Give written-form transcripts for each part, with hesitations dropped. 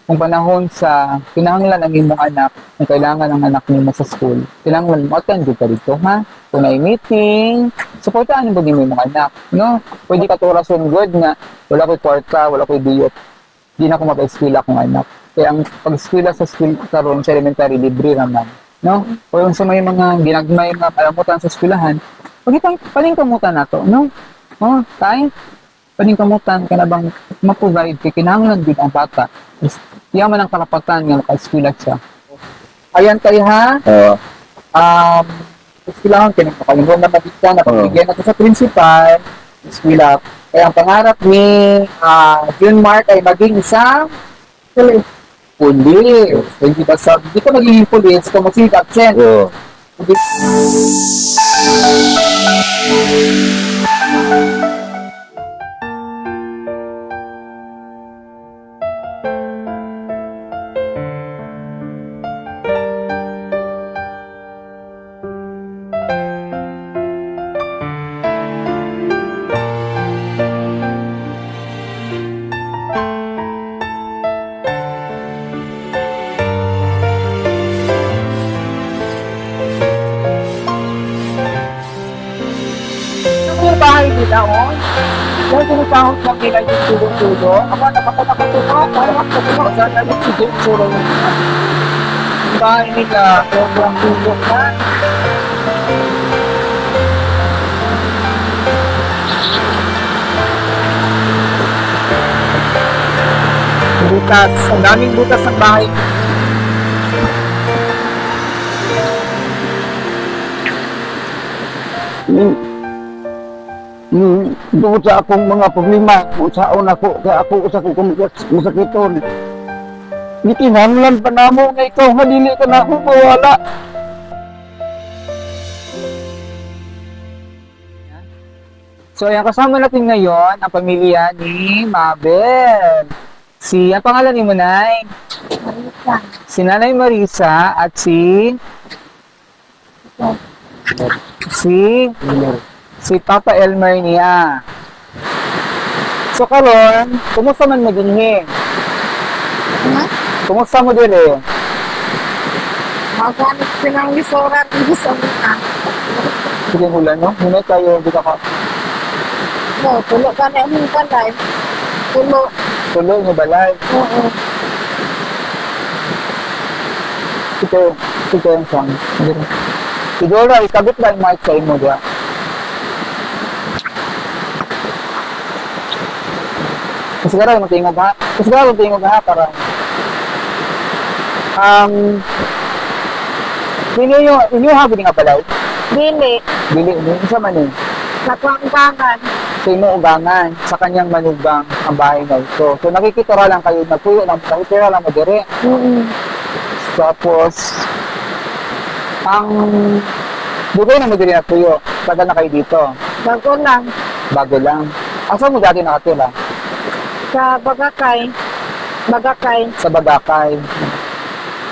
Kung panahon sa kinahanglan ang imong anak, kung kailangan ang anak nimo sa school, kinahanglan mo attend ka dito, ha? Kung may meeting, supportahan mo din mo imong anak, no? Pwede ka to rason good nga, wala ko'y kwarta, wala ko'y diyot, di na ako mag-eskwela akong anak. Kaya ang pag-eskwela sa school karon sa elementary, libre naman, no? O yung sa may mga ginagmay nga alamutan sa eskwelahan, paningkamutan na to, no? Oh, tayo, paningkamutan ka na bang ma-provide kay kinahanglan din ang bata. Yaman ang karapatan nga maka-eskwela siya. Ayan tayo ha. Eskwelahan kinang pakalingong na mabigyan na pagbigyan natin sa principal. Eskwela. Kaya ang pangarap ni June Mark ay maging isang pulis. Hindi ba di ka magiging pulis kung mag-sit absent. Yung bahay nila, oh. Dahil tinatawag lang nila yung tulong-tulong. Ako, nakapatapatutok. Parang ako, saan namin si Jim Tulong. Yung bahay nila, sobrang tulong na. Butas. Ang daming butas ng bahay. Doon sa akong mga problema, kung saan ako, kaya ako sa kong masakiton. Ikinahanglan pa na mo nga ikaw, halili ka na ako mawala. So, ayan, kasama natin ngayon ang pamilya ni Mabel. Ang pangalan ni Munay? Marisa. Si Nanay Marisa at si Papa Elmer niya. So karon, kumusta man maginghi? Kumusta mo dire? Magamit pinang-lisurat dito sa mga. Sige hula, no? Muna tayo, di ka ka. No, tulo ka na yung balay. Tulo. Tuloy mo balay. Oo. Ito yung song. Siguro, ikabit lang yung mic sa imo diya. Siguro, matingog ha. Siguro, matingog ha, para inyo habi nga balay. Dili. Dili, isa man eh. Nakuanggangan. Sa imo ugangan, sa kanyang manugang ang bahay na ito. So nakikitira lang kayo, nakikitira lang mo dire. Tapos, ang dugay na mo dire na tuyo. Tagal na kayo dito. Bago lang. Bago lang. Asa mo dati nakatira? Sa Bagakay. Bagakay. Sa Bagakay.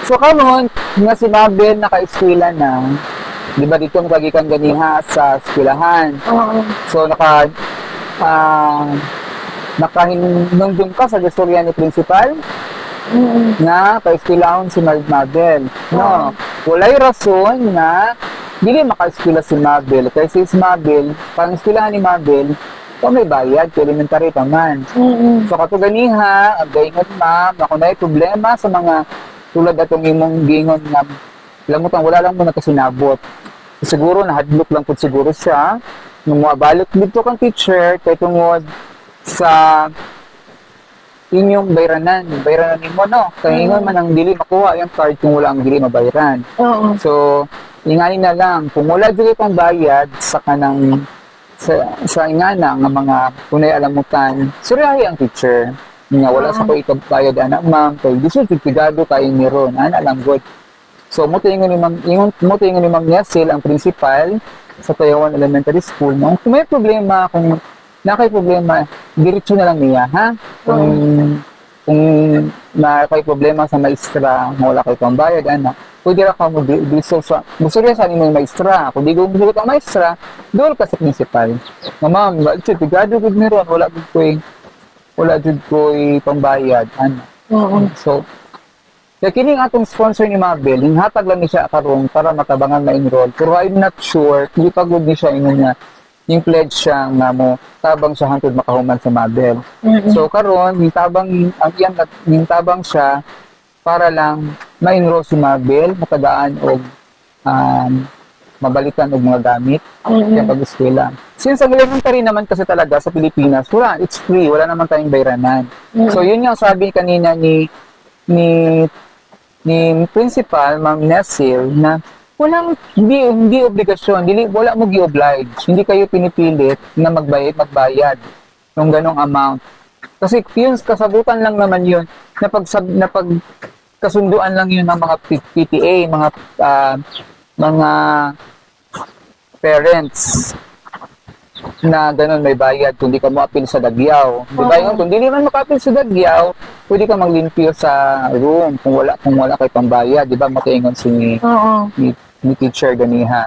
So karon nga si Mabel naka-eskwela na, di ba dito magagikan ganiha sa eskwelahan. Oo. So nakahinungdong ka sa gestorya ni principal na pa-eskwelahon si Mabel. No, walay rason na dili maka-eskwela si Mabel kasi si Mabel, pang-eskwelahan ni Mabel, may bayad, elementary pa man. So kato ganiha, gaingon ma'am, ako na problema sa mga tulad atong imong gingon nga lamutang wala lang mo nakasinabot. Siguro nahadlok lang pud siguro siya nung mabalik dito kang teacher kay tungod sa inyong bayranan nimo no. Kay ingon man ang dili makuha yung card kung wala ang dili mabayaran. Oo. So ingani na lang kung wala dili kang bayad sa kanang sa ingana nga mga kunay alamutan, suryahi ang teacher. Nga wala sa ko ikagbayad anak ma'am kay gusto tigado kayo ni Ron ana lang good. So mo tingon ni Ma'am Yasil ang principal sa Tayawan Elementary School no kung may problema, kung nakay problema diretso na lang niya ha. Kung nakay problema sa maestra nga wala kay pambayad anak, pwede ra ka mo musurya sa nimo maestra. Kung di mo ang maestra, dol ka sa principal nga ma'am tigado gud ni Ron wala jud ko'y pambayad, ano. Oo. So, kaya kining atong sponsor ni Mabel, hinhatag lang ni siya karon para matabangan ma-enroll. Pero I'm not sure, hindi pa good ni siya ingon niya, yung pledge siya nga mo, tabang siya hantod makahuman sa Mabel. So karon, yung tabang, yung tabang siya, para lang ma-enroll si Mabel, matagaan o mabalikan og mga gamit sa pag-eskwela. Since ang elementary naman kasi talaga sa Pilipinas, wala, it's free, wala naman tayong bayranan. So yun yung sabi kanina ni principal, Ma'am Nessil, na walang, hindi obligasyon, wala mo gi-oblige, hindi kayo pinipilit na magbayad ng ganong amount. Kasi yun, kasagutan lang naman yun, na kasunduan lang yun ng mga PTA, mga parents na ganun may bayad kung di ka mo-appeal sa Dagyaw. Di ba yun? Kung di naman maka-appeal sa Dagyaw, pwede ka maglimpyo sa room kung wala kay pambayad. Di ba? Makaingon ni teacher ganiha.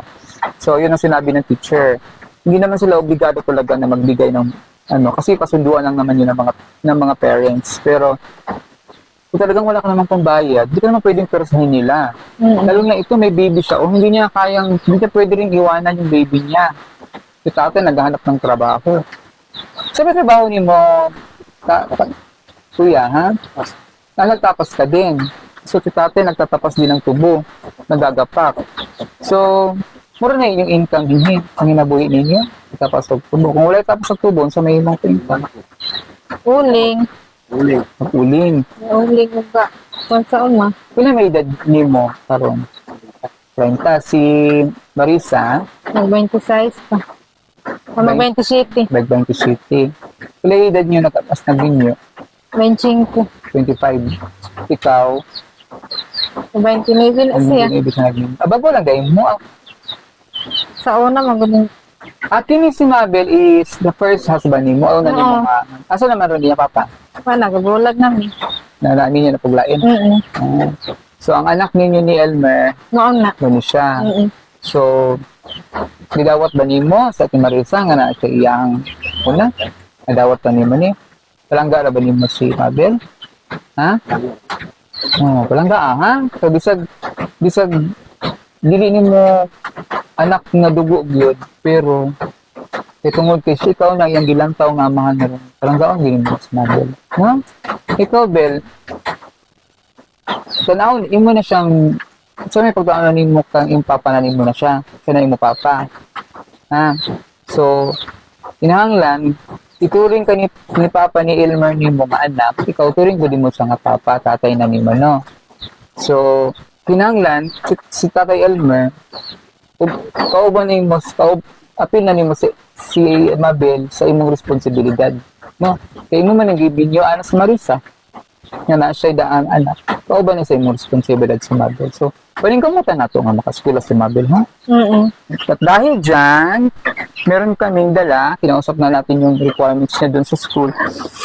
So, yun ang sinabi ng teacher. Hindi naman sila obligado talaga na magbigay ng kasi kasunduan lang naman yun ng mga parents. Pero kung talagang wala ka namang pambayad, di ka naman pwedeng persahin nila. Lalo na ito, may baby siya o hindi niya pwede rin iwanan yung baby niya. Si tate naghahanap ng trabaho. Sabi trabaho ni mo, kuya, ha? Nagtapas ka din. So, si tate nagtatapas din ng tubo. Nagagapak. So, mura na yung income din. Ang hinabuhi ninyo, tapas ng tubo. Kung wala tapas ng tubo, sa may mga income. Uling. Uling. Uling mo ba? Kung saan ma? Pila may edad ni mo, karon? 30. Si Marisa, Nag-26 pa. O mag-27. Bagbanto City. Pila yung edad niyo natapas na ninyo? 25. 25. Ikaw, 29 na siya. ibig sabihin. Bago lang dahil mo. Sa una, magaling. At ni si Mabel is the first husband ni mo. Ano na ni mo nga? Asa naman ron niya, papa? Nagabulag namin. Narami niya na paglain. So, ang anak ninyo ni Elmer, Noon na. gano'n siya. So, nidawat ba ni mo sa ating Marisa nga na siya iyang una? Nadawat ba ni mo ni? Palangga ba ni mo si Mabel? Ha? Palangga ha? So, bisag, dili ni mo anak nga dugo gyud pero tungod kay siya, ikaw na iyang gilantaw nga mga naroon. Palangga ang gini mo si Mabel. No? Ikaw, Bel, tanaw, imo na siyang may pagtanaw ni mo kang impapa na nimo na siya. Siya na imo papa. So, kinahanglan, ituring ka ni papa ni Elmer ni mo nga anak, ikaw turing ko din mo siya nga papa, tatay na nimo, no? So, kinahanglan, si tatay Elmer, kauban ni mo, apil na nimo si Mabel sa imong responsibilidad. No? Kaya mo man nag-ibinyo, anak si Marisa. Nga na siya daan anak. Kauban na sa imong responsibilidad si Mabel. So, pwedeng kamutan na ito nga makaskula si Mabel, ha? At dahil dyan, meron kaming dala, kinausap na natin yung requirements niya dun sa school.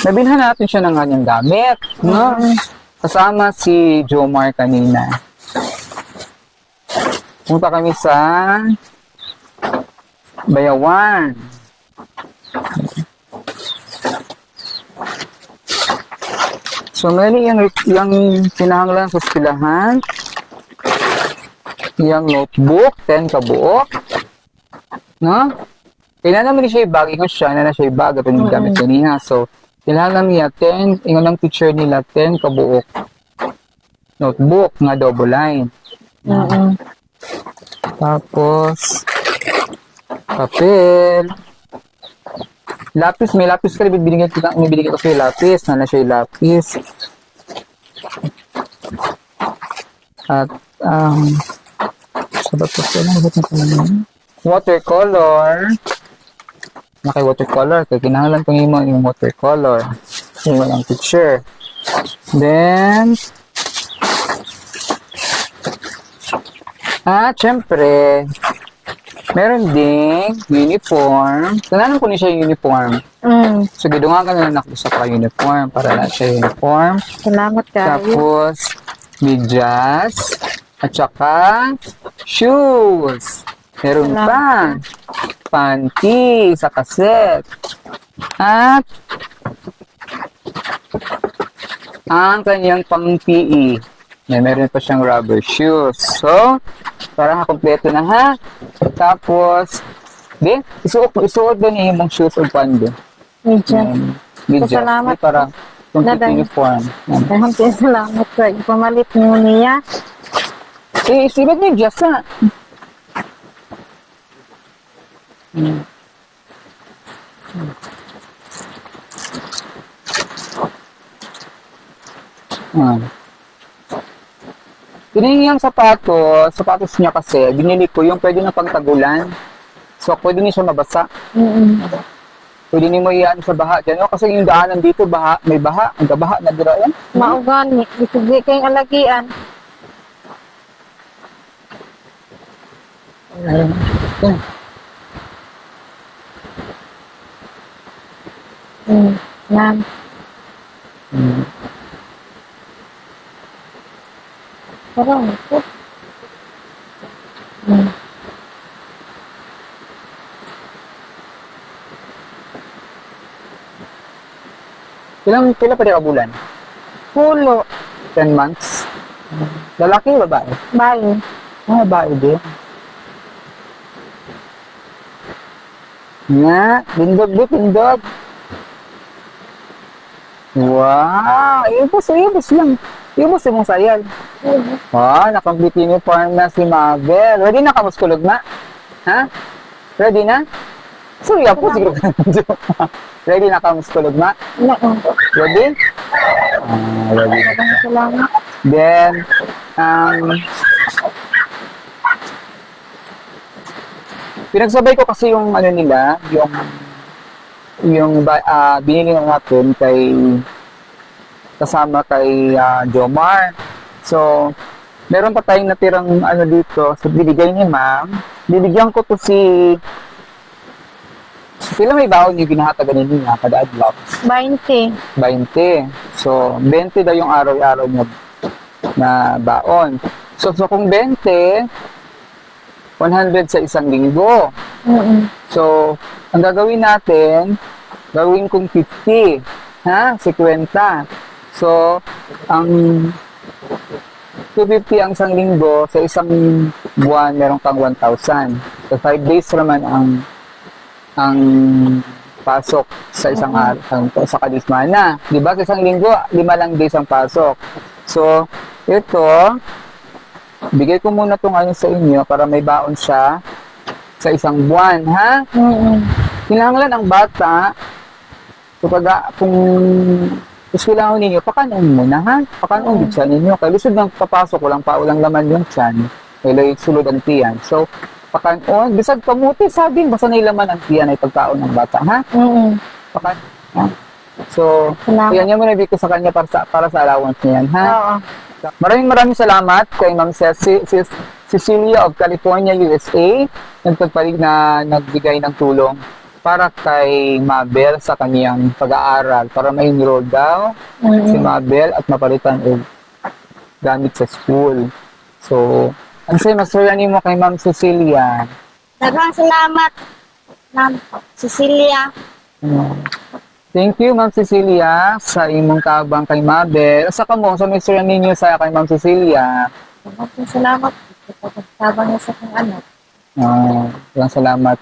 Nabilhan natin siya ng kanyang gamit, no? Kasama si Jomar kanina. Punta kami sa Bayawan. So, mali yung kinahanglan sa eskwelahan. Yung notebook, 10 kabuok. No? Kailangan naman siya i-bag. Ingon siya na siya i-bag. Ito yung gamit niya. So, kailangan niya 10, ingon ng teacher nila, 10 kabuok. Notebook nga double line. Tapos, papel. Lapis, may lapis ka rin, binigyan ko sa'yo lapis. Nana siya yung lapis. At, sabat ko watercolor. Watercolor. Kaya kinahanglan kong yung watercolor. Yung walang picture. Then, syempre, meron ding uniform. Tananan ko niya siya yung uniform. So, gidungan ka na ako sa uniform para na siya uniform. Salamat kayo. Tapos, medyas. At saka, shoes. Meron pa. Panty sa kaset. At, ang kanyang pang-PE. Meron pa siyang rubber shoes. So, parang kompleto na ha. Tapos, isuot doon yung mong shoes o pando. Medyo. Salamat. Para complete Daday. uniform. Daghang salamat sa ipamalit mo niya. Isulat mo yung just ha. Pinili yung sapatos niya kasi, binili ko yung pwede na pangtagulan. So, pwede niya siya mabasa. Pwede niyo mo iyan sa baha dyan. Kasi yung daanan dito, may baha. Ang baha na dira yan. Maugani. Isugi kayong alagian. Yan. Parang ito. Pila pa ka bulan? Pulo. 10 months. Lalaki o babae? Bayi. Babae din. Nga, pindog. Wow! Ibus lang. Ibus yung sayal. Nakomplete uniform na si Mabel. Ready na ka, muskulog na? Ha? Ready na? Surya po, siguro ka. Ready na ka, muskulog na? Ready? Ready. Maraming salamat. Then, pinagsabay ko kasi yung ano nila, yung binili natin kasama kay Jomar. So, meron pa tayong natirang ano dito. So, binigay ni ma'am. Bibigyan ko to sila may baon yung ginahatagan niya kada adlaw. 20. 20. So, 20 daw yung araw-araw niya na baon. So kung 20, 100 sa isang linggo. So, ang gagawin natin, gawin kong 50. Ha? 50. So, ang 250 ang isang linggo, sa isang buwan, meron kang 1,000. So, 5 days naman ang pasok sa isang araw, sa kadismana. Di ba? Sa isang linggo, 5 lang days ang pasok. So, ito, bigay ko muna itong ano sa inyo para may baon siya sa isang buwan, ha? Kailangan ang bata, kung kailangan ninyo, pakanon muna, ha? Pakanon din siya ninyo. Kaya lusod ng papasok, walang laman yung tiyan. Kaya sulod ang tiyan. So, pakanon, bisag kamuti, sabi, basta na ilaman ang tiyan ay pagkaon ng bata, ha? Pakanon, ha? So, yan yung muna ko sa kanya para sa allowance niya yan, ha? Oo. Maraming salamat kay Ma'am Cecilia of California, USA, nagbigay ng tulong para kay Mabel sa kaniyang pag-aaral para ma-enroll daw si Mabel at mapalitan og gamit sa school. So, ano sa'yo, masuranin mo kay Ma'am Cecilia? Daghang salamat, Ma'am Cecilia. Thank you, Ma'am Cecilia, sa imong tabang kay Mabel. Sa kamo, sa Mr. ninyo sa kay Ma'am Cecilia. Daghang salamat sa pagtabang niya sa kong anak. Salamat.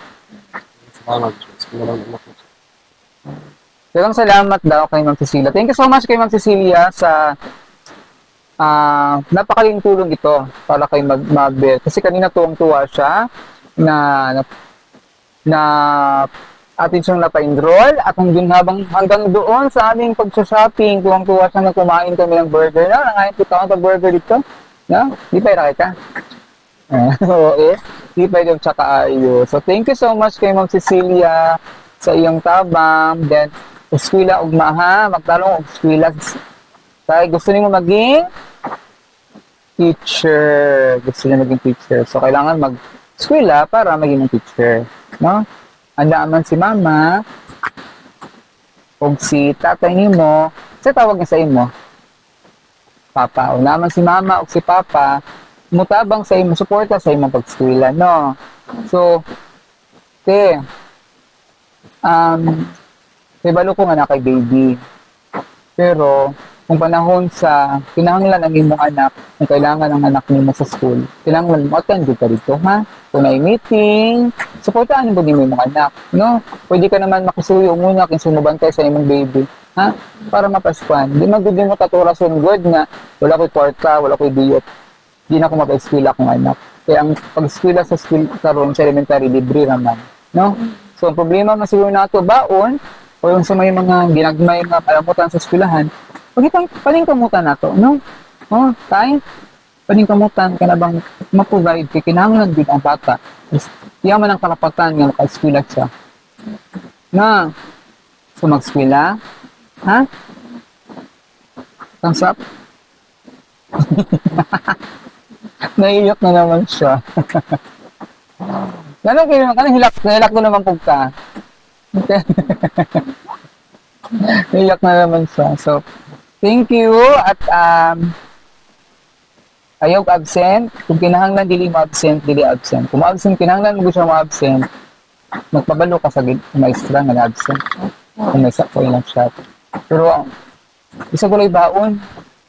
Salamat daw kay Ma'am Cecilia. Thank you so much kay Ma'am Cecilia sa napakaling tulong ito para kay Mabel. Kasi kanina tuwang-tuwa siya na atin siyang napa-enroll at hanggang doon sa aming pag-shopping, tuwang-tuwa siya na kumain kami ng burger. Nangayon po tayo ng burger dito. Di pa nakita? Oo Di pa yung tsaka ayo. So, thank you so much kay Ma'am Cecilia sa iyong tabang. Then, eskwela ugma ha. Magtalong eskwela. Kaya gusto niyo maging teacher. Gusto niyo maging teacher. So, kailangan mag-eskwela para maging teacher. No? Andaan si mama o si tatay nimo, sa tawag niya sa imo, papa. O naman si mama o si papa, mutabang sa imo, suporta sa imo pag-eskwela, no? So, may balo ko nga na kay baby. Pero, kung panahon sa kinahanglan ang imong anak, kung kailangan ang anak nimo sa school, kinahanglan mo attend ka dito, ha? Kung may meeting, supportahan mo din mo imong anak, no? Pwede ka naman makisuyo muna kung sumubantay sa imong baby, ha? Para mapaskuan. Di magudi mo taturason good nga, wala ko'y kwarta, wala ko'y diyot. Di na ako mapa-eskwela akong anak. Kaya ang pag-eskwela sa school karon sa elementary, libre naman, no? So, ang problema nga siguro nato baon, o yung sa may mga ginagmay nga palamutan sa eskwelahan, paningkamutan nato, no? Oh, tayo, paningkamutan ka na bang ma-provide kay kinahanglan din ang bata. Diya man ang karapatan nga maka-eskwela siya. Na, so mag-eskwela, ha? Thumbs up? Naiiyak na naman siya. Ganun kayo naman, kanang hilak ko naman pagka. Okay. Naiiyak na naman siya. So, thank you at ayaw absent. Kung kinahanglan dili mo absent, dili absent. Kung absent kinahanglan mo siya mo absent, magpabalo ka sa maestra nga absent. Kung may sakto ilang shot. Pero isa ko lang baon.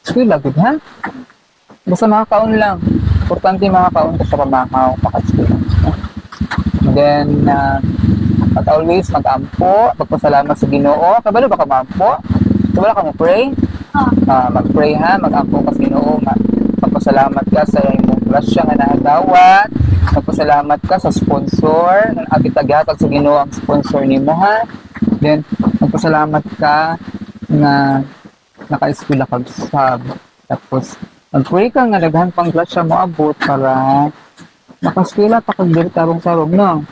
School lagid ha? Basta makakaon lang. Importante makakaon ka sa pamakaw, maka-school. And then, at always, mag-ampo, magpasalamat sa Ginoo. Kabalo ba ka ma-ampo? Kabalo ka mo-pray? Mag-pray ha, mag-ampo ka sa Ginoo. Magpasalamat ka sa imong grasya nga naagawat. Magpasalamat ka sa sponsor. At itagatag sa Ginoo ang sponsor nimo ha. Then, magpasalamat ka na naka-eskwela ka sab. Tapos, mag-pray ka nga daghan pang grasya mo abot para makaskwela pa kag diri tarong-tarong no.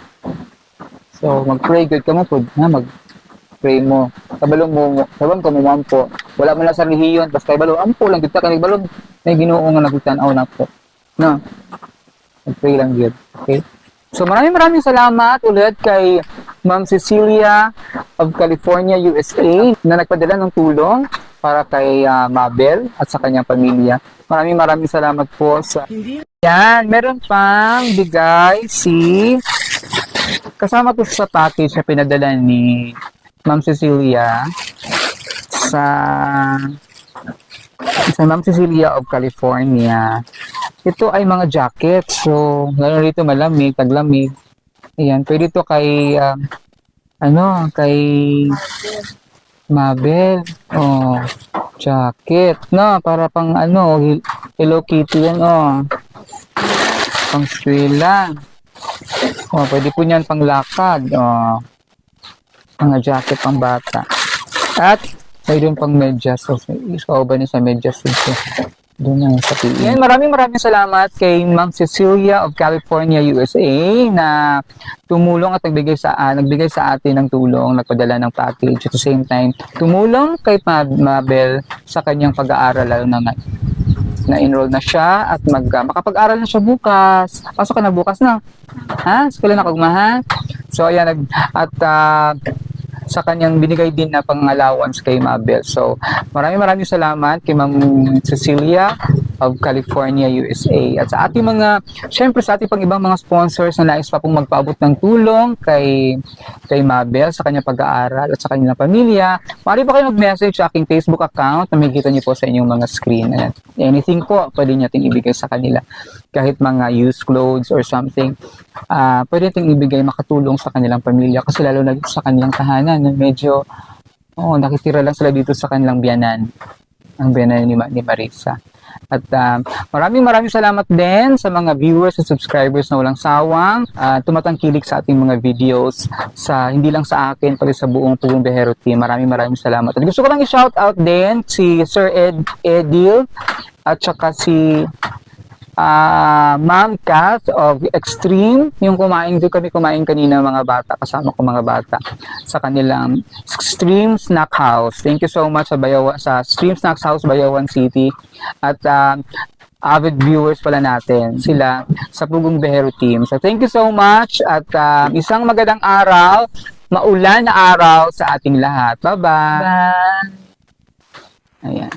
So mag-pray good ka mo pud na mag-pray mo. Kabalong mo, kabang ka mo mampo. Wala man lang sa relihiyon basta kabalo ampo lang kita kanang balong may Ginoo nga nagtan-aw na po. No. Mag-pray lang gyud. Okay? So maraming salamat ulit kay Ma'am Cecilia of California, USA na nagpadala ng tulong para kay Mabel at sa kanyang pamilya. Maraming salamat po sa... Yan, meron pang bigay kasama po sa package na pinadala ni Ma'am Cecilia sa Ma'am Cecilia of California. Ito ay mga jacket. So, lalo rito malamig, taglamig. Ayan, pwede ito kay kay Mabel. Oh, jacket. No, para pang Hello Kitty yan, oh. Pang eskwela. Oh, pwede po niyan pang lakad. Oh. Mga jacket pang bata. At mayroon pang medyas. So, ba niya sa medyas dito? Doon na sa PE. Yan, maraming salamat kay Ma'am Cecilia of California, USA na tumulong at nagbigay sa atin ng tulong, nagpadala ng package. At the same time, tumulong kay Mabel sa kanyang pag-aaral lalo na-enroll na siya at makapag-aral na siya bukas. Pasok ka na bukas na. Ha? Eskwela na kagma, ha? So, ayan, sa kanyang binigay din na pang-allowance kay Mabel. So, maraming salamat kay Ma'am Cecilia of California, USA. At sa ating syempre sa ating pang ibang mga sponsors na nais pa pong magpaabot ng tulong kay Mabel sa kanyang pag-aaral at sa kanyang pamilya, maaari pa kayo mag-message sa aking Facebook account na makikita niyo po sa inyong mga screen. Ayan. Anything po, pwede nating ibigay sa kanila. Kahit mga used clothes or something, pwede nating ibigay makatulong sa kanilang pamilya kasi lalo na sa kanilang tahanan medyo nakitira lang sila dito sa kanilang biyanan, ang biyanan ni Marisa. At maraming salamat din sa mga viewers at subscribers na walang sawang tumatangkilik sa ating mga videos, hindi lang sa akin pati sa buong Pugong Biyahero team. Maraming salamat. At gusto ko lang i-shout out din si Sir Edil at saka si Ma'am Kath of Extreme, yung kami kumain kanina mga bata, kasama ko mga bata sa kanilang Extreme Snack House. Thank you so much sa Extreme Snack House, Bayawan City. At avid viewers pala natin sila sa Pugong Biyahero team. So thank you so much at isang magandang araw, maulan na araw sa ating lahat. Bye-bye! Bye! Ayan.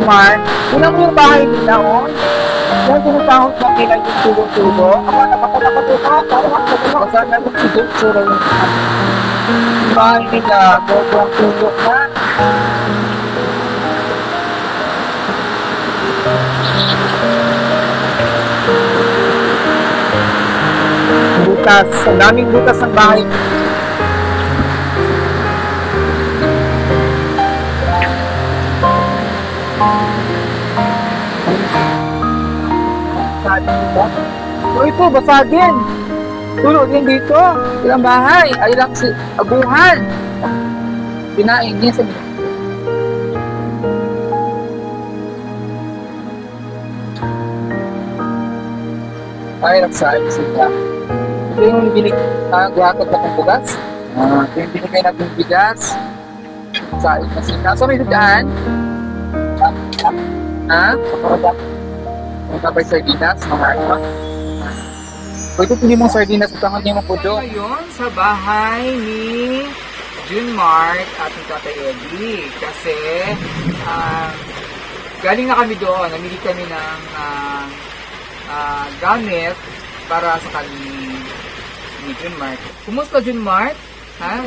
Junmar, tingnan mo yung bahay nila, oh. Yan, tinatahot na nila yung tulo-tulo. Ako, napakalakat. Basta na yung siguro yung bahay nila, sobrang tulo na. Butas, ang daming butas ng bahay. So ito, basa din. Tulo din dito. Ilang bahay. Ay lang si abuhan. Pinain niya sa ay nagsain sila. Ito yung guhakot na kong bugas. Ito yung binigay na kong bigas. Sain na sila. So may daan. Ha? Punta pa yung sardinas, mga ano. Pwede pili mong sardinas at tangan niyo mo po doon. Ngayon, sa bahay ni Junmar at ni Tatay Eddie. Kasi, galing na kami doon. Namili kami ng gamit para sa kami ni Junmar. Kumusta, Junmar? Ha?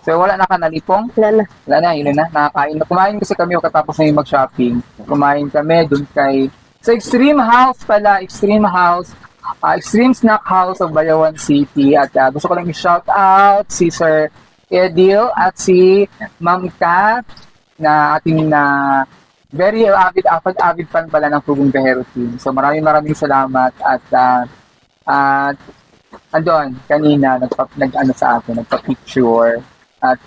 So, wala na ka nalipong? Wala na. Wala na, yun na. Nakakain na. Kumain kasi kami katapos na yung mag-shopping. Kumain kami dun kay sa Extreme House pala, Extreme House, Extreme Snack House of Bayawan City. At gusto ko lang i-shout out si Sir Edil at si Ma'am Kat na ating very avid fan pala ng Pugong Behero Team. So maraming salamat at andon kanina nag-ano sa akin, nagpa-picture at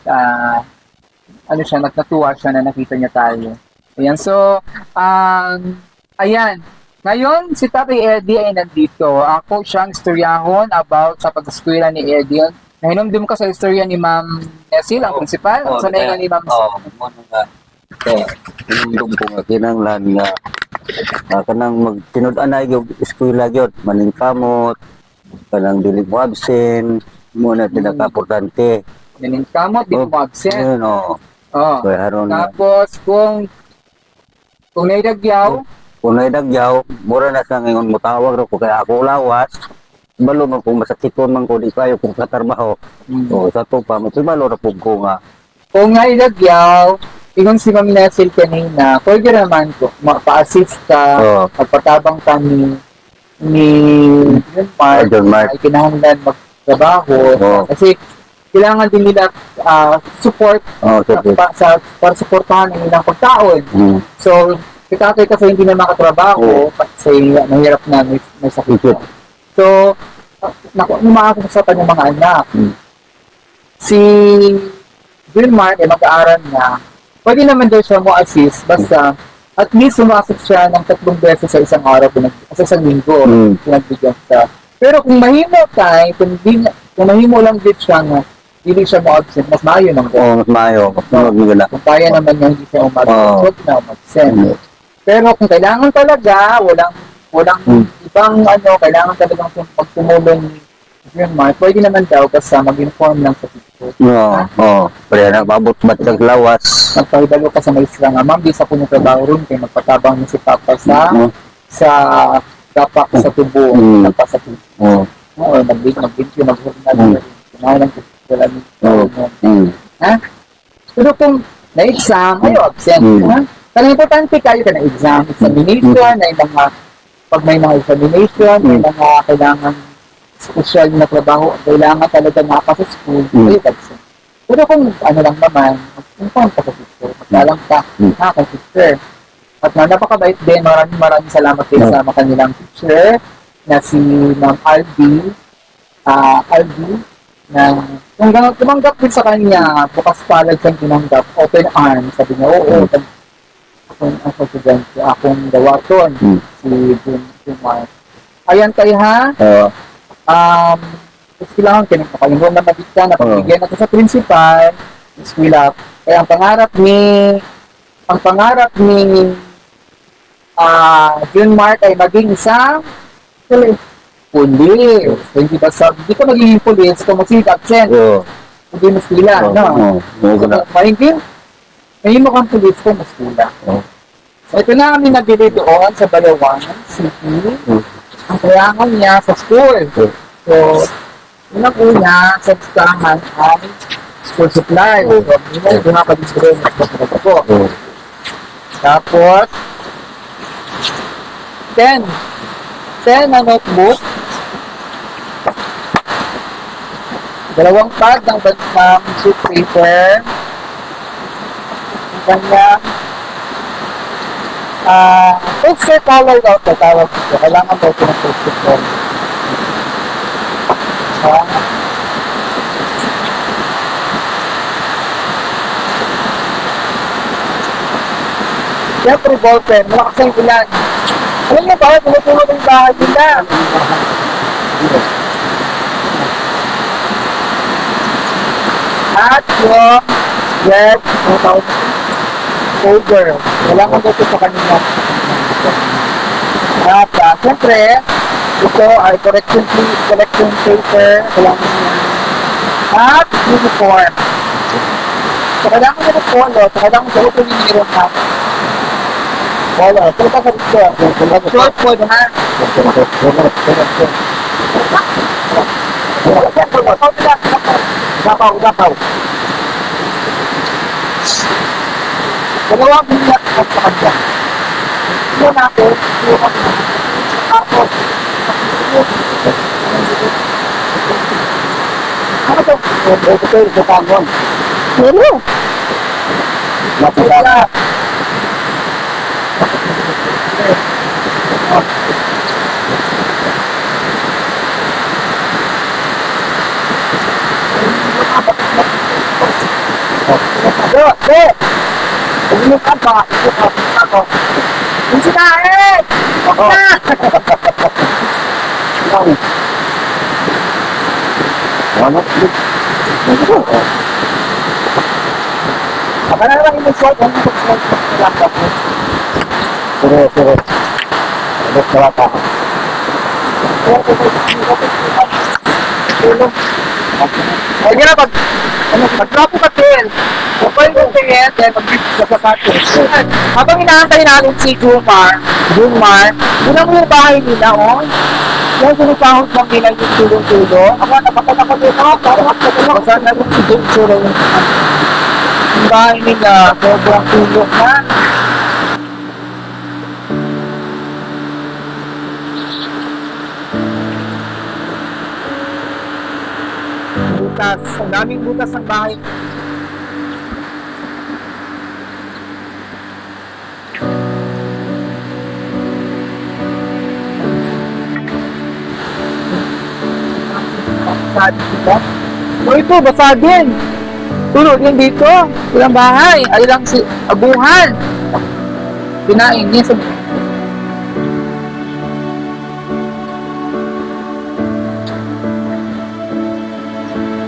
natuwa siya na nakita niya tayo. Ayan, so ayan. Ngayon, si Tatay Eddie ay nandito. Ako siyang istoryahon about sa pag-eskwela ni Eddie. Nahinumdum ka sa istorya ni Ma'am Nessil, ang principal. Sa na ni Ma'am muna nga. Hinumdum ko nga kinanglan nga. Kanang magtinud-anay yung eskwela yun. Maningkamot, kanang dili mo absent, muna pinaka-importante. Naningkamot, di mo absent. Yun, oo. Kaya haron nga. Tapos, kung naidagyaw, Kung naidagyaw, mura na sa ngayon mo tawag ro ko kaya ako lawas. Balo man kung masakiton man ko di kayo kung katarbaho. O sa to pa, matibalo ra pug ko nga. kung naidagyaw, ingon si Ma'am Nessil kanina, pwede naman ko, pa-assist ka, magpatabang ka ni John Mark, ay kinahanglan magtrabaho. Kasi kailangan din nila support para supportahan ang ilang pagkaon. So, si tatay kasi hindi na makatrabaho kasi mahirap na may sakit. So, umaakong sa kanyang mga anak. Si Wilmar, mag-aaral na, pwede naman daw siya mo assist basta at least sumasok siya ng 3 beses sa isang araw, sa isang linggo, pinagbigyan siya. Pero kung mahimo tayo, kung mahimo lang din siya nga, hindi siya mo-absent, mas maayo nang mas maayo. Kung kaya naman niya hindi siya umabsent, huwag na umabsent. Pero kung kailangan talaga, walang ibang kailangan talagang pagtumulong yun, pwede naman daw basta mag-inform lang sa teacher. Pwede na, mabot ba't ng lawas? Magpahibalo ka sa maestra nga, ma'am, di sa puno trabaho rin, kaya magpatabang mo si Papa sa dapak sa tubo, dapak sa tubo. Oo, nag-video, mag-journal, kinahalang ko sila ha? Pero kung na-exam, ayaw absent, ha? Kaya importante kayo ka na examination, na yung mga, pag may mga examination, may mga kailangan special na trabaho, kailangan talaga nakaka sa school, ayaw absent. Pero kung lang naman, mag-inform ka sa teacher, magkalang ka, teacher. At napakabait din, maraming salamat din sa kanilang teacher, na si Ma'am Albi, na tumanggap din sa kanya, bukas palad siyang tinanggap, open arms, sabi niya, oo, akong estudyante, akong dawaton, si Jumar. Ayan kayo ha, kailangan kinakalimutan na magigta, napabigyan natin sa principal, eskwela. Kaya ang pangarap ni Junmar ay maging isang pulis. Hindi ba hindi ka magiging pulis kung mag-sit absent. Hindi mo sila, no? Mahingin mo kang pulis kung mas kula. Ito na kami nabili doon sa Balawan City. Ang kailangan niya sa school. So, unang-una sa listahan ay school supply. So, ito nga pag-isipin ko. Tapos, 10 na notebook. 2 pad ng sheet paper. Ang kanya, poster color daw ito. Tawag ito. Kailangan daw ito ng poster color. Siyempre, ballpen. Malakas ang ulan. Alam niyo ba, tinutulog yung bahay nila. At yung red folder. Kailangan mo ito sa kanila. At siyempre, ito ay correction paper. Kailangan mo yan. At uniform. So, kailangan mo yung polo. So, kailangan mo sa ito yung meron ha. Polo. So, ito sa ito. Short po ha. Gapaw. Dalawang bilat at sa kanya. Ito natin, tapos, ano ito? Ito ito pangong. Ano? Matula. Pag-inom ka ba? Ako. Yung sinahin! Huwag na! Ano? Aba na lang yung short. Ano yung short? Sure. Alas na wata. Huwag na pag-drop ko pa-tail. Kapag yung tail, then mag-drip ka sa patin. Habang inaantay natin si Jumar, yun ang yung bahay nila, oh. Yung sinipahod lang nila yung tulong-tulong. Ako, napatan ako dito, Saan na rin si Jumar yung bahay nila, sobrang tulong na. Butas, ang daming butas ng bahay. So ito, basa din. Tulog yan dito. Ilang bahay. Ay lang si Abuhan. Pinain niya sa...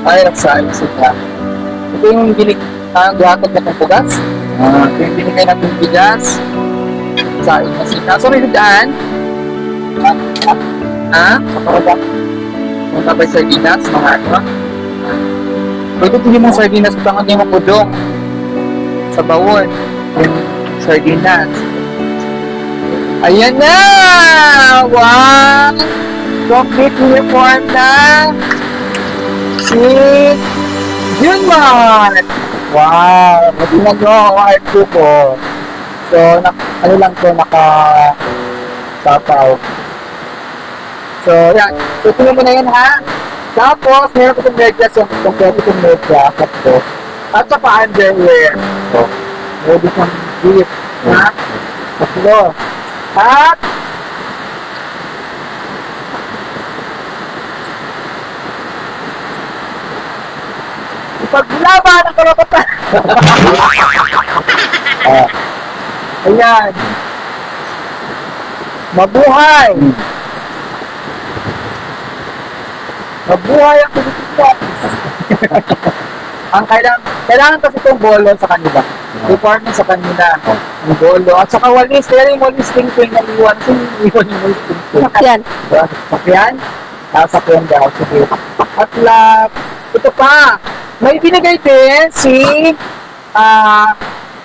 Ay, raksain sila. Ito yung gahatag na kong pugas. Ito yung binigay natin bigas. Raksain na sila. So, may daan. Sa paradak. Punta ba sardinas, mga ano? Pwede pili mong sardinas, tangan niya makudong sa bawon. Yung sardinas. Ayan na! Wow! Complete uniform na! Si Junmar! Wow! Matingnan nyo ang art ko. So, ano lang to, naka-sapaw. So, yan. So, tingnan mo na yan, ha? Tapos, meron ko itong medyas, yung kompleto itong medyas, at saka underwear. So, ready siyang gift, ha? Tatlo. At, ipaglaban ang karapatan. Ayan. Mabuhay. Mabuhay ang Pilipinas. Ang kailangan kasi itong bolo sa kanila. Department sa kanila. Ang bolo. At saka walis. Kaya yung walis ting-ting na iwan. Sino iwan yung walis ting-ting? Sakyan. Sakyan? Sakyan daw. Sige. At ito pa. May binigay din si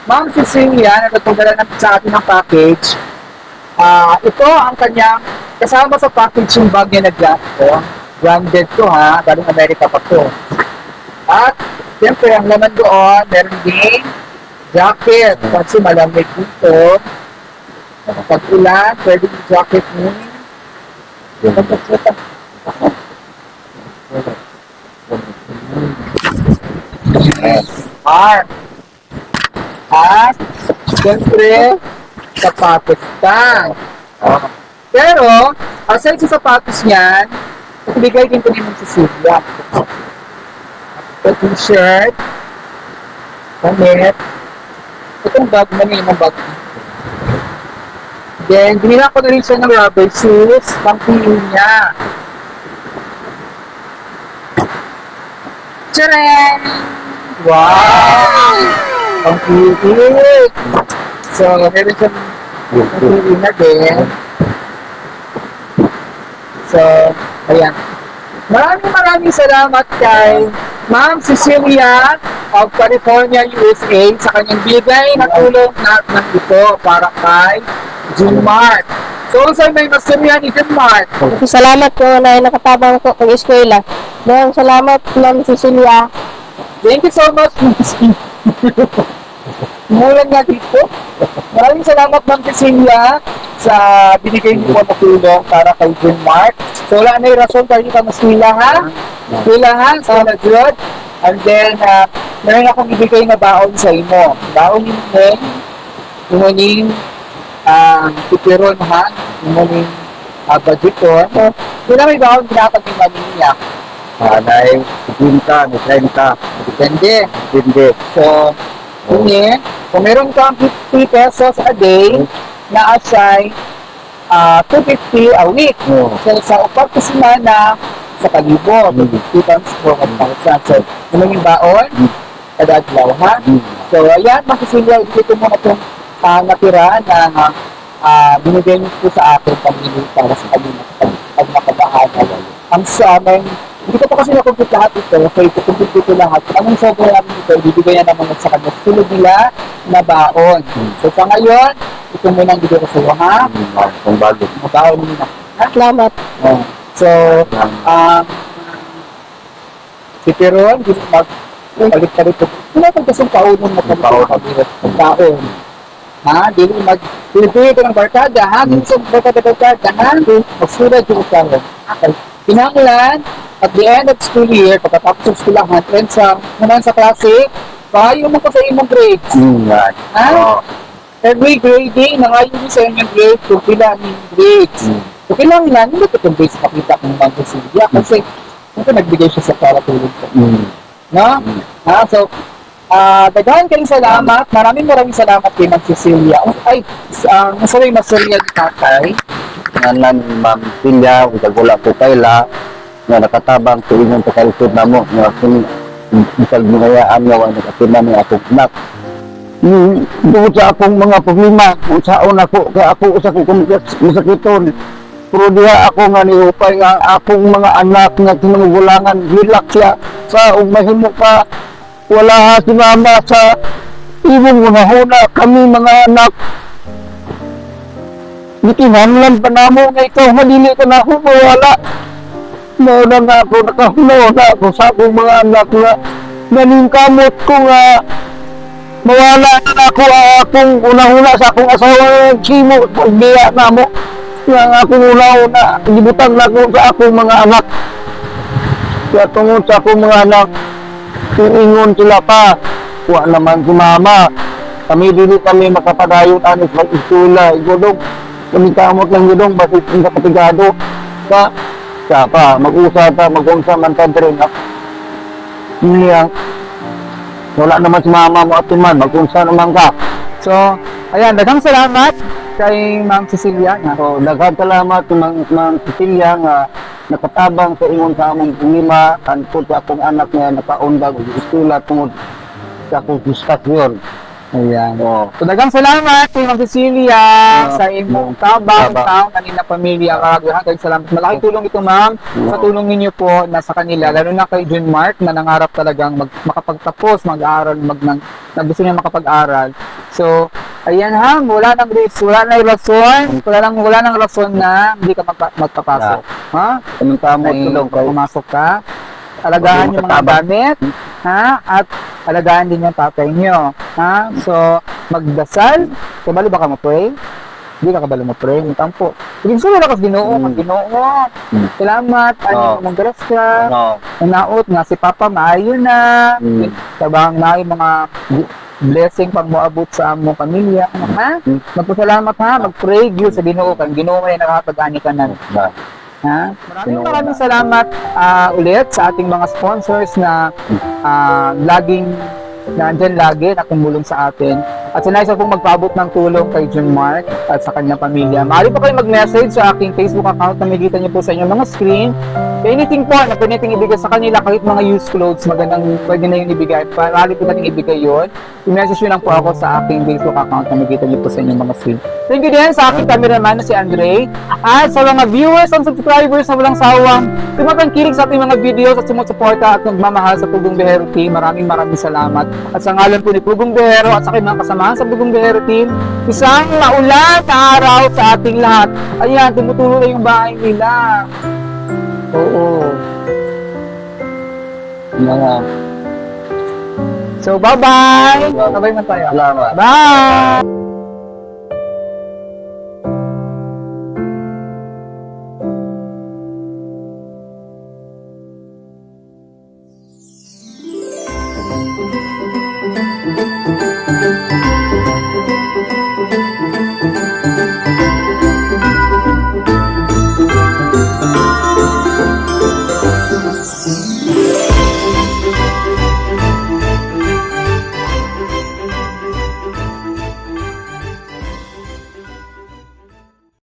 Ma'am Cecilia, natutunggalan natin sa atin ng package. Ito ang kanyang, kasama sa package yung bag niya na ito. Branded to ha, galing Amerika pa to. At, siyempre, ang laman doon, meron ding jacket. Kasi malamig dito. Pag ulan, pwede yung jacket ni. Mark. At, siyempre, sapatos ka. Pero, aside sa sapatos niyan, ibigay din ko ni Ma'am Cecilia. Ito t-shirt, damit, itong bag na yung bag. Then, binila ko na rin siya ng rubber shoes, pang-pili niya. Tcharam! Wow! Pang-pili! So, meron siyang pang-pili na din. So, ayan. Maraming salamat kay Ma'am Cecilia of California, USA sa kanyang bigay na tulong ng ito para kay Junmart. So, saan may masarya ni Junmart? Salamat po na nakatabang ko kung eskwela. Maraming salamat, Ma'am Cecilia. Thank you so much, Ma'am Cecilia. Mulan nga dito. Maraming salamat, Ma'am Cecilia, sa binigay niyo po na tulong para kay Junmart. So, wala na yung rason para kita maskwila, ha? Maskwila, ha? So, good. And then, meron akong ibigay na baon sa imo. Baon yung muning pipiron, ha? Muning budgeton. So, yun na may baon pinapag yung mali niya. Dahil 50, 30, Depende. hindi. So, kung meron kang 50 pesos a day, na assign 250 a week. So, sa upat na semana, sa kalibo, 250 times 4,000. So, yun yung baon, kada adlaw, ha? So, ayan, Cecilia, dito mo na itong natira na binigay niyo po sa akin pamili para sa kanina pag nakabahaga. Ang sa amin, hindi ko pa kasi nakumpit lahat ito, so ikukumpit ko lahat. Anong sobrang namin ito, ibibigay na naman sa kanya. Tulog nila na baon. So, sa ngayon, ito muna ang bigay ko sa iyo, ha? Kung bago. Mabaon muna. Salamat. So, si Peron, palit-palit ko. Wala kang kasing paunon na palit-palit. Ha? Dili pili ko ng barkada, ha? Dili sa barkada, ha? Magsulat yung karon. Pinanglan, at the end of school year, pagkatapos ng skulahan, and sa naman sa klase, pahayo mo ko sa imong grades. Ha? Every grading, nangayon sa inyong grades, kung pila ang inyong grades. So, kailangan hindi ko itong grades makita kung Ma'am Cecilia, kasi ito nagbigay siya sa para tulong sa no? Ha? So, daghan kayong salamat. Maraming salamat kay Ma'am Cecilia. Ay, masaray ni tatay. Nganan Ma'am Cecilia, kung wala ko kaila, nga nakatabang sa inyong pagkalisod na mo, nga kung isang ginayaan nga, wala nakatinan ng akong anak. Bukod sa akong mga problema, kung saon ako, kaya ako sa kong masakiton, pero diha ako nga niupay nga akong mga anak nga kinangulangan, hilak siya sa umahimo ka, wala si mama sa ibong unahuna kami mga anak. Gikinahanglan pa namo nga ikaw, malili ka na ako, mawala. Mauna nga ako, nakahunaw na ako sa akong mga anak nga naningkamot ko nga mawala na ako akong unahuna sa akong asawa ng simo, pagbiya na mo nga akong unahuna, gibutang na ako sa akong mga anak. Kaya tungod sa akong mga anak, ingon sila pa, kuha naman si mama, kami dili kami makapadayon anis mag-isula, igudong, kami kamot lang gudong, basit ang kapatigado, sa pa, mag-usa ta, mag-unsa man ta rin, niya, wala naman si mama mo at man, mag-unsa naman ka. So, ayan, daghang salamat kay Ma'am Cecilia. So, daghang salamat kay Ma'am Cecilia nga nakatabang sa ingon sa among problema, kanto sa akong anak nga nakaundag og eskwela tungod sa akong diskusyon. Ayan. Oo. So, dagang salamat kay Ma'am Cecilia sa imong tabang Tabang. taong kanina pamilya. Kagahan kayo salamat. Malaking tulong ito, ma'am, sa tulong ninyo po na sa kanila. Lalo na kay June Mark na nangarap talagang makapagtapos, mag-aaral, na gusto niya makapag-aral. So, ayan ha, wala nang rason na hindi ka magpapasok. Ha? Anong kamot Ay, tulong kayo? pumasok ka. Alagaan yung mga gamit, ha? At alagaan din yung tatay nyo, ha? So, magdasal. Kabalo ba ka mo-pray? Hindi ka kabalo mo-pray. Mutampo. Sige, sila ka Ginoo, Ginoo. Salamat. Ano, mong grasya. Oo. Naot nga si Papa maayo na. Tabang na yung mga blessing pag moabot sa among pamilya. Ha? Magpasalamat ha. Mag-pray Diyos sa Ginoo. Kang Ginoo may nakapag-ani ka na. Ha? Maraming salamat ulit sa ating mga sponsors na laging nandyan lagi na tumulong sa atin. At sinaysa pong magpaabot ng tulong kay John Mark at sa kanyang pamilya. Maaari po kayo mag-message sa aking Facebook account na makikita niyo po sa inyong mga screen. Anything po na pwede nating ibigay sa kanila, kahit mga used clothes, magandang pwede na yung ibigay. Maaari po nating ibigay yun. I-message nyo lang po ako sa aking Facebook account na makikita niyo po sa inyong mga screen. Thank you din sa aking cameraman na si Andre. At sa mga viewers and subscribers na walang sawang tumatangkilik sa ating mga videos at sumusuporta at nagmamahal sa Pugong Bihero Team. Maraming salamat. At sa ngalan po ni Pugong Bihero at sa aking mga kasamahan sa Pugong Bihero Team, isang maulan na araw sa ating lahat. Ayan, tumutulo na yung bahay nila. Oo. So, bye-bye! Bye-bye man tayo. Salamat. Bye!